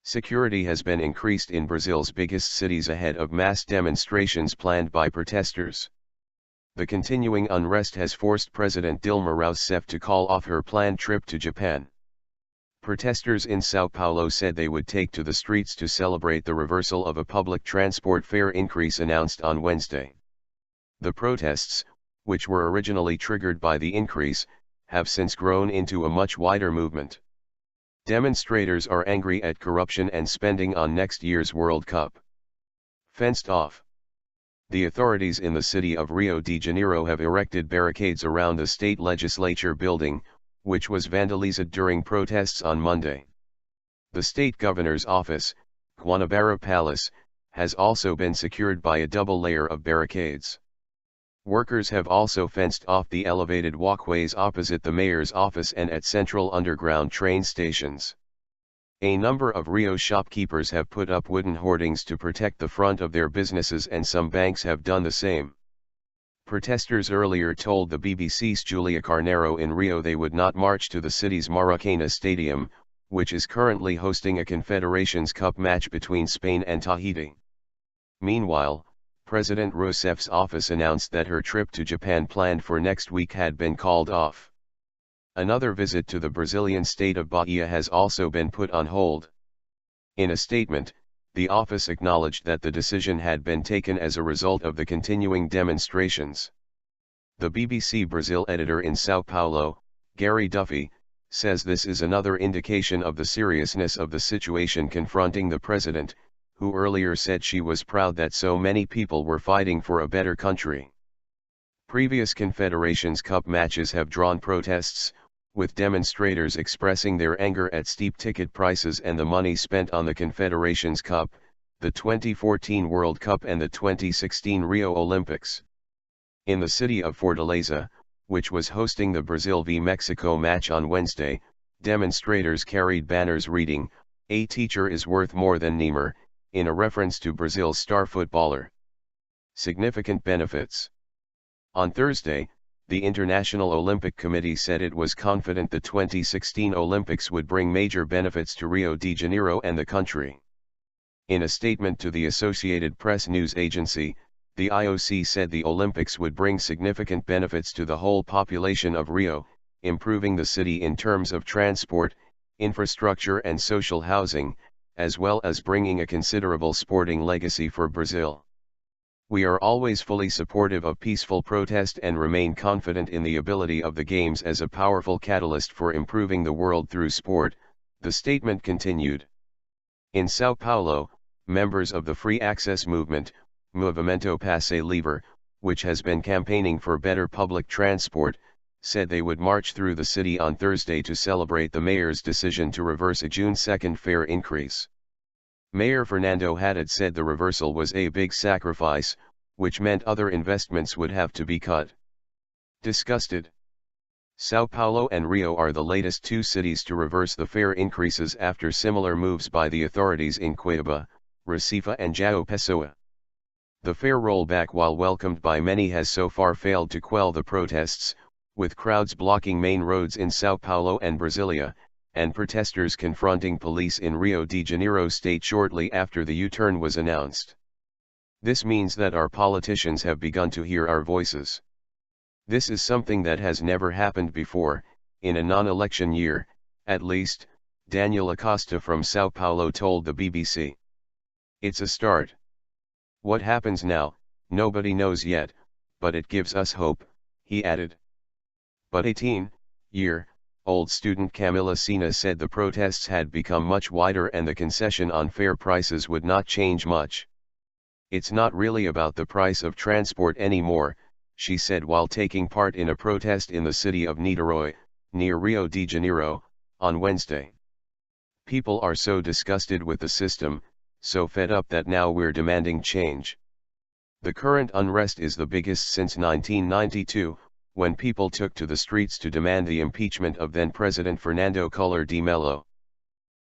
Security has been increased in Brazil's biggest cities ahead of mass demonstrations planned by protesters. The continuing unrest has forced President Dilma Rousseff to call off her planned trip to Japan. Protesters in Sao Paulo said they would take to the streets to celebrate the reversal of a public transport fare increase announced on Wednesday. The protests, which were originally triggered by the increase, have since grown into a much wider movement. Demonstrators are angry at corruption and spending on next year's World Cup. Fenced off. The authorities in the city of Rio de Janeiro have erected barricades around the state legislature building, which was vandalized during protests on Monday. The state governor's office, Guanabara Palace, has also been secured by a double layer of barricades. Workers have also fenced off the elevated walkways opposite the mayor's office and at central underground train stations. A number of Rio shopkeepers have put up wooden hoardings to protect the front of their businesses, and some banks have done the same. Protesters earlier told the BBC's Julia Carneiro in Rio they would not march to the city's Maracanã Stadium, which is currently hosting a Confederations Cup match between Spain and Tahiti. Meanwhile, President Rousseff's office announced that her trip to Japan planned for next week had been called off. Another visit to the Brazilian state of Bahia has also been put on hold. In a statement, the office acknowledged that the decision had been taken as a result of the continuing demonstrations. The BBC Brazil editor in Sao Paulo, Gary Duffy, says this is another indication of the seriousness of the situation confronting the president, who earlier said she was proud that so many people were fighting for a better country. Previous Confederations Cup matches have drawn protests, with demonstrators expressing their anger at steep ticket prices and the money spent on the Confederations Cup, the 2014 World Cup and the 2016 Rio Olympics. In the city of Fortaleza, which was hosting the Brazil v Mexico match on Wednesday, demonstrators carried banners reading, "A teacher is worth more than Neymar," in a reference to Brazil's star footballer. Significant benefits. On Thursday, the International Olympic Committee said it was confident the 2016 Olympics would bring major benefits to Rio de Janeiro and the country. In a statement to the Associated Press news agency, the IOC said the Olympics would bring significant benefits to the whole population of Rio, improving the city in terms of transport, infrastructure and social housing, as well as bringing a considerable sporting legacy for Brazil. We are always fully supportive of peaceful protest and remain confident in the ability of the Games as a powerful catalyst for improving the world through sport, the statement continued. In Sao Paulo, members of the free access movement, Movimento Passe Livre, which has been campaigning for better public transport, said they would march through the city on Thursday to celebrate the mayor's decision to reverse a June 2 fare increase. Mayor Fernando Haddad said the reversal was a big sacrifice, which meant other investments would have to be cut. Disgusted. Sao Paulo and Rio are the latest two cities to reverse the fare increases after similar moves by the authorities in Cuiabá, Recife and João Pessoa. The fare rollback, while welcomed by many, has so far failed to quell the protests, with crowds blocking main roads in Sao Paulo and Brasília, and protesters confronting police in Rio de Janeiro state shortly after the U-turn was announced. This means that our politicians have begun to hear our voices. This is something that has never happened before, in a non-election year, at least, Daniel Acosta from Sao Paulo told the BBC. It's a start. What happens now, nobody knows yet, but it gives us hope, he added. But 18-year-old student Camila Sena said the protests had become much wider and the concession on fare prices would not change much. It's not really about the price of transport anymore, she said while taking part in a protest in the city of Niterói, near Rio de Janeiro, on Wednesday. People are so disgusted with the system, so fed up that now we're demanding change. The current unrest is the biggest since 1992, when people took to the streets to demand the impeachment of then-President Fernando Collor de Mello.